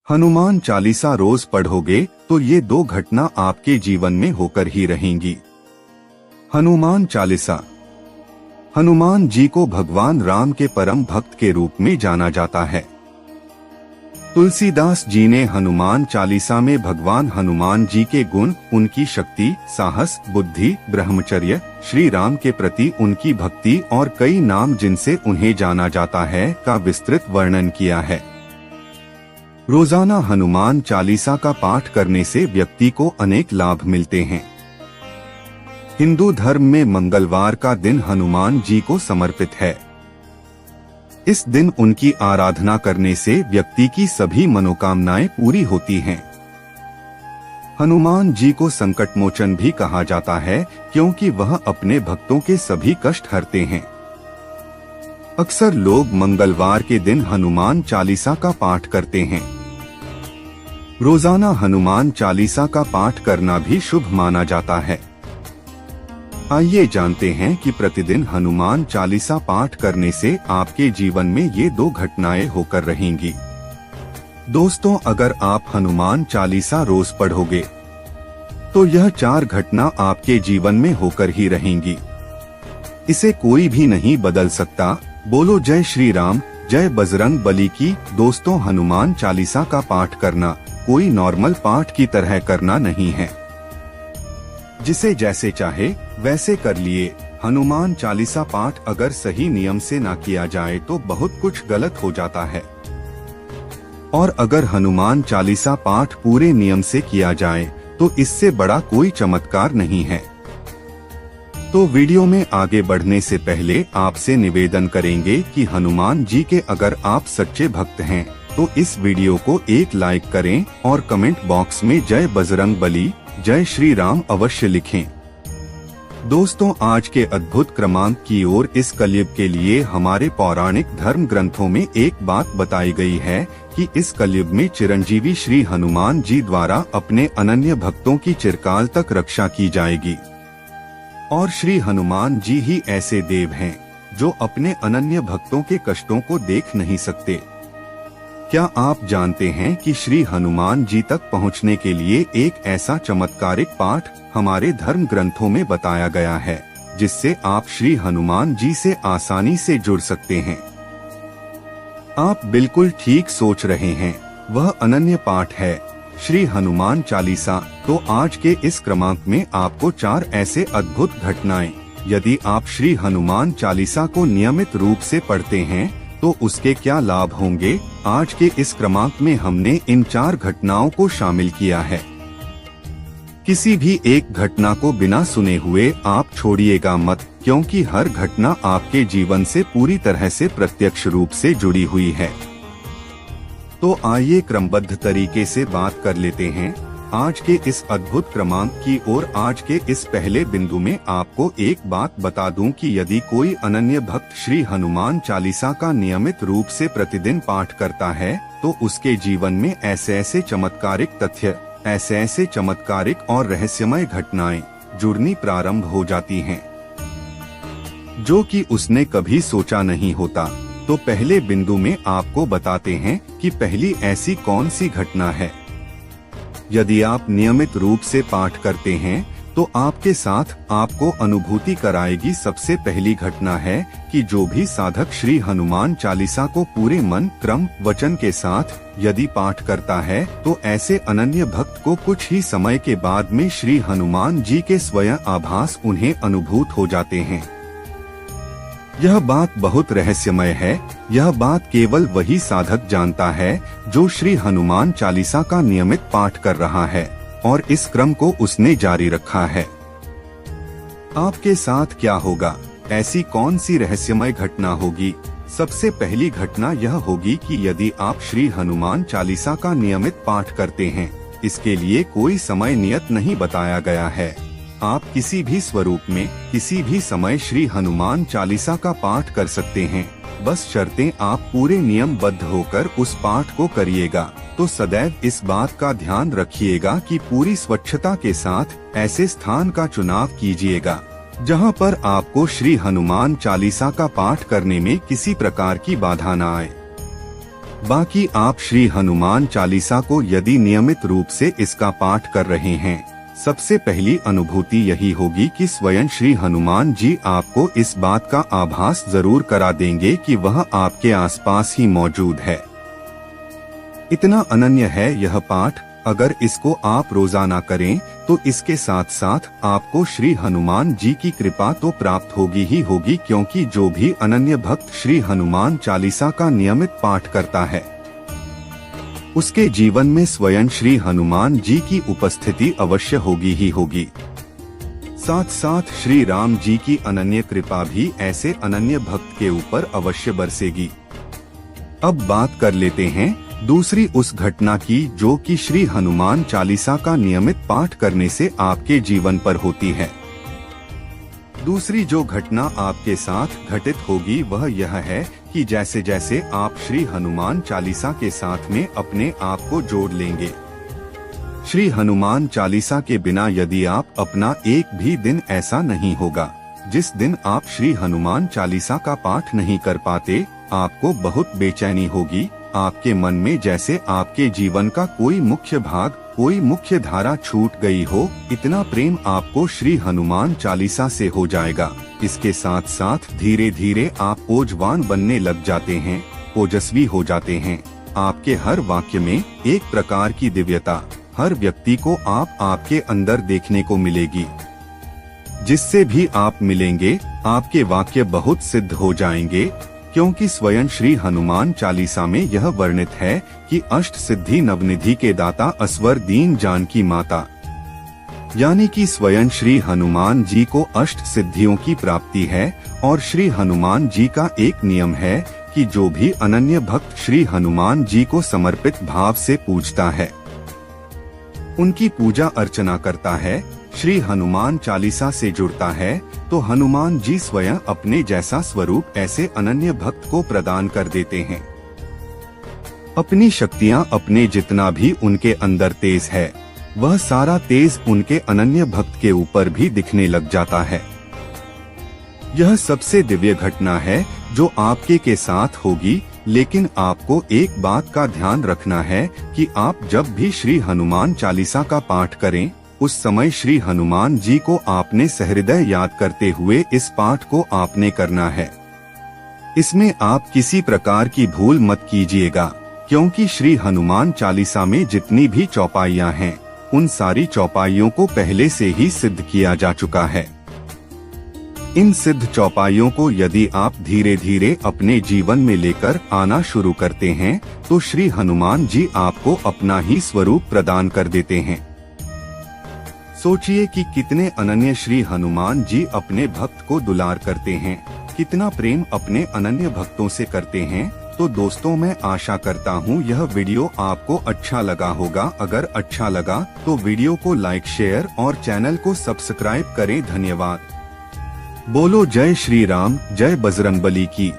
हनुमान चालीसा रोज पढ़ोगे तो ये दो घटना आपके जीवन में होकर ही रहेंगी। हनुमान चालीसा। हनुमान जी को भगवान राम के परम भक्त के रूप में जाना जाता है। तुलसीदास जी ने हनुमान चालीसा में भगवान हनुमान जी के गुण, उनकी शक्ति, साहस, बुद्धि, ब्रह्मचर्य, श्री राम के प्रति उनकी भक्ति और कई नाम जिनसे उन्हें जाना जाता है का विस्तृत वर्णन किया है। रोजाना हनुमान चालीसा का पाठ करने से व्यक्ति को अनेक लाभ मिलते हैं। हिंदू धर्म में मंगलवार का दिन हनुमान जी को समर्पित है। इस दिन उनकी आराधना करने से व्यक्ति की सभी मनोकामनाएं पूरी होती हैं। हनुमान जी को संकट मोचन भी कहा जाता है क्योंकि वह अपने भक्तों के सभी कष्ट हरते हैं। अक्सर लोग मंगलवार के दिन हनुमान चालीसा का पाठ करते हैं। रोजाना हनुमान चालीसा का पाठ करना भी शुभ माना जाता है। आइए जानते हैं कि प्रतिदिन हनुमान चालीसा पाठ करने से आपके जीवन में ये दो घटनाएं होकर रहेंगी। दोस्तों, अगर आप हनुमान चालीसा रोज पढ़ोगे तो यह 4 घटना आपके जीवन में होकर ही रहेंगी। इसे कोई भी नहीं बदल सकता। बोलो जय श्री राम, जय बजरंग बली की। दोस्तों, हनुमान चालीसा का पाठ करना कोई नॉर्मल पाठ की तरह करना नहीं है, जिसे जैसे चाहे वैसे कर लिए। हनुमान चालीसा पाठ अगर सही नियम से ना किया जाए तो बहुत कुछ गलत हो जाता है, और अगर हनुमान चालीसा पाठ पूरे नियम से किया जाए तो इससे बड़ा कोई चमत्कार नहीं है। तो वीडियो में आगे बढ़ने से पहले आपसे निवेदन करेंगे कि हनुमान जी के अगर आप सच्चे भक्त हैं तो इस वीडियो को एक लाइक करें और कमेंट बॉक्स में जय बजरंग बली, जय श्री राम अवश्य लिखें। दोस्तों, आज के अद्भुत क्रमांक की ओर इस कलयुग के लिए हमारे पौराणिक धर्म ग्रंथों में एक बात बताई गई है कि इस कलयुग में चिरंजीवी श्री हनुमान जी द्वारा अपने अनन्य भक्तों की चिरकाल तक रक्षा की जाएगी। और श्री हनुमान जी ही ऐसे देव हैं जो अपने अनन्य भक्तों के कष्टों को देख नहीं सकते। क्या आप जानते हैं कि श्री हनुमान जी तक पहुंचने के लिए एक ऐसा चमत्कारिक पाठ हमारे धर्म ग्रंथों में बताया गया है जिससे आप श्री हनुमान जी से आसानी से जुड़ सकते हैं? आप बिल्कुल ठीक सोच रहे हैं, वह अनन्य पाठ है श्री हनुमान चालीसा। तो आज के इस क्रमांक में आपको 4 ऐसे अद्भुत घटनाएं, यदि आप श्री हनुमान चालीसा को नियमित रूप से पढ़ते हैं तो उसके क्या लाभ होंगे, आज के इस क्रमांक में हमने इन 4 घटनाओं को शामिल किया है। किसी भी एक घटना को बिना सुने हुए आप छोड़िएगा मत, क्योंकि हर घटना आपके जीवन से पूरी तरह से प्रत्यक्ष रूप से जुड़ी हुई है। तो आइए क्रमबद्ध तरीके से बात कर लेते हैं आज के इस अद्भुत क्रमांक की ओर। आज के इस पहले बिंदु में आपको एक बात बता दूं कि यदि कोई अनन्य भक्त श्री हनुमान चालीसा का नियमित रूप से प्रतिदिन पाठ करता है तो उसके जीवन में ऐसे ऐसे चमत्कारिक तथ्य, ऐसे ऐसे चमत्कारिक और रहस्यमय घटनाएं जुड़नी प्रारंभ हो जाती हैं जो कि उसने कभी सोचा नहीं होता। तो पहले बिंदु में आपको बताते हैं कि पहली ऐसी कौन सी घटना है। यदि आप नियमित रूप से पाठ करते हैं तो आपके साथ आपको अनुभूति कराएगी। सबसे पहली घटना है कि जो भी साधक श्री हनुमान चालीसा को पूरे मन, क्रम, वचन के साथ यदि पाठ करता है तो ऐसे अनन्य भक्त को कुछ ही समय के बाद में श्री हनुमान जी के स्वयं आभास उन्हें अनुभूत हो जाते हैं। यह बात बहुत रहस्यमय है। यह बात केवल वही साधक जानता है जो श्री हनुमान चालीसा का नियमित पाठ कर रहा है और इस क्रम को उसने जारी रखा है। आपके साथ क्या होगा? ऐसी कौन सी रहस्यमय घटना होगी? सबसे पहली घटना यह होगी कि यदि आप श्री हनुमान चालीसा का नियमित पाठ करते हैं, इसके लिए कोई समय नियत नहीं बताया गया है। आप किसी भी स्वरूप में किसी भी समय श्री हनुमान चालीसा का पाठ कर सकते हैं, बस शर्तें आप पूरे नियमबद्ध होकर उस पाठ को करिएगा। तो सदैव इस बात का ध्यान रखिएगा कि पूरी स्वच्छता के साथ ऐसे स्थान का चुनाव कीजिएगा जहां पर आपको श्री हनुमान चालीसा का पाठ करने में किसी प्रकार की बाधा न आए। बाकी आप श्री हनुमान चालीसा को यदि नियमित रूप से इसका पाठ कर रहे हैं, सबसे पहली अनुभूति यही होगी कि स्वयं श्री हनुमान जी आपको इस बात का आभास जरूर करा देंगे कि वह आपके आसपास ही मौजूद है। इतना अनन्य है यह पाठ, अगर इसको आप रोजाना करें तो इसके साथ साथ आपको श्री हनुमान जी की कृपा तो प्राप्त होगी ही होगी, क्योंकि जो भी अनन्य भक्त श्री हनुमान चालीसा का नियमित पाठ करता है उसके जीवन में स्वयं श्री हनुमान जी की उपस्थिति अवश्य होगी ही होगी। साथ साथ श्री राम जी की अनन्य कृपा भी ऐसे अनन्य भक्त के ऊपर अवश्य बरसेगी। अब बात कर लेते हैं दूसरी उस घटना की जो कि श्री हनुमान चालीसा का नियमित पाठ करने से आपके जीवन पर होती है। दूसरी जो घटना आपके साथ घटित होगी वह यह है कि जैसे जैसे आप श्री हनुमान चालीसा के साथ में अपने आप को जोड़ लेंगे, श्री हनुमान चालीसा के बिना यदि आप अपना एक भी दिन ऐसा नहीं होगा जिस दिन आप श्री हनुमान चालीसा का पाठ नहीं कर पाते, आपको बहुत बेचैनी होगी। आपके मन में जैसे आपके जीवन का कोई मुख्य भाग, कोई मुख्य धारा छूट गई हो, इतना प्रेम आपको श्री हनुमान चालीसा से हो जाएगा। इसके साथ साथ धीरे धीरे आप ओजवान बनने लग जाते हैं, ओजस्वी हो जाते हैं। आपके हर वाक्य में एक प्रकार की दिव्यता हर व्यक्ति को आपके अंदर देखने को मिलेगी। जिससे भी आप मिलेंगे आपके वाक्य बहुत सिद्ध हो जाएंगे, क्योंकि स्वयं श्री हनुमान चालीसा में यह वर्णित है कि अष्ट सिद्धि नवनिधि के दाता असवर दीन जानकी माता, यानी कि स्वयं श्री हनुमान जी को अष्ट सिद्धियों की प्राप्ति है। और श्री हनुमान जी का एक नियम है कि जो भी अनन्य भक्त श्री हनुमान जी को समर्पित भाव से पूजता है, उनकी पूजा अर्चना करता है, श्री हनुमान चालीसा से जुड़ता है, तो हनुमान जी स्वयं अपने जैसा स्वरूप ऐसे अनन्य भक्त को प्रदान कर देते हैं। अपनी शक्तियां अपने जितना भी उनके अंदर तेज है, वह सारा तेज उनके अनन्य भक्त के ऊपर भी दिखने लग जाता है। यह सबसे दिव्य घटना है जो आपके के साथ होगी, लेकिन आपको एक बात का ध्यान रखना है कि आप जब भी श्री हनुमान चालीसा का पाठ करें, उस समय श्री हनुमान जी को आपने सहृदय याद करते हुए इस पाठ को आपने करना है। इसमें आप किसी प्रकार की भूल मत कीजिएगा, क्योंकि श्री हनुमान चालीसा में जितनी भी चौपाइयाँ हैं, उन सारी चौपाइयों को पहले से ही सिद्ध किया जा चुका है। इन सिद्ध चौपाइयों को यदि आप धीरे धीरे अपने जीवन में लेकर आना शुरू करते हैं, तो श्री हनुमान जी आपको अपना ही स्वरूप प्रदान कर देते हैं। सोचिए कि कितने अनन्य श्री हनुमान जी अपने भक्त को दुलार करते हैं, कितना प्रेम अपने अनन्य भक्तों से करते हैं। तो दोस्तों, मैं आशा करता हूँ यह वीडियो आपको अच्छा लगा होगा। अगर अच्छा लगा तो वीडियो को लाइक, शेयर और चैनल को सब्सक्राइब करें। धन्यवाद। बोलो जय श्री राम, जय बजरंगबली की।